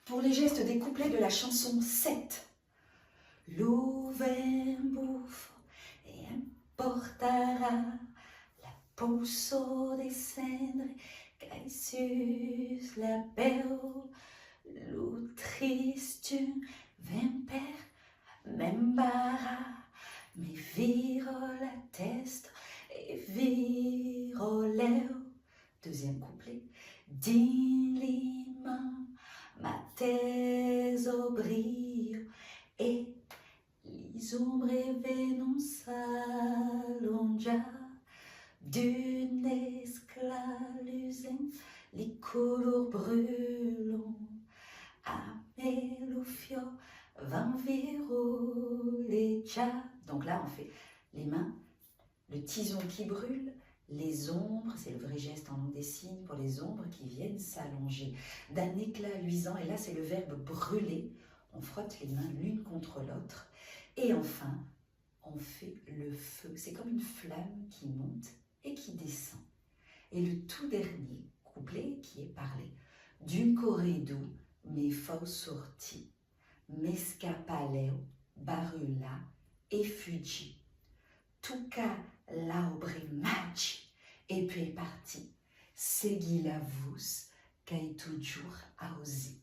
Pour les gestes des couplets de la chanson 7. L'ouvert buffo e importarà la pousso descendre cae sus la peu, lo tristum vemper m'embara, me viro la testa e viro l'eu. Deuxième couplet. Din l'imam ma teso brio e les ombres venon s'allongia d'une esclalusen les colors brûlants a me lo fio van viroleggia. Donc là on fait les mains, le tison qui brûle, les ombres, c'est le vrai geste en langue des signes pour les ombres qui viennent s'allonger d'un éclat luisant. Et là, c'est le verbe brûler. On frotte les mains l'une contre l'autre. Et enfin, on fait le feu. C'est comme une flamme qui monte et qui descend. Et le tout dernier couplet qui est parlé. D'un corrido me fo sorti, m'escapaleo, barula e fuggi. Tuca l'aubre maggi et puis est parti. Segui la vus qu'est toujours a osé.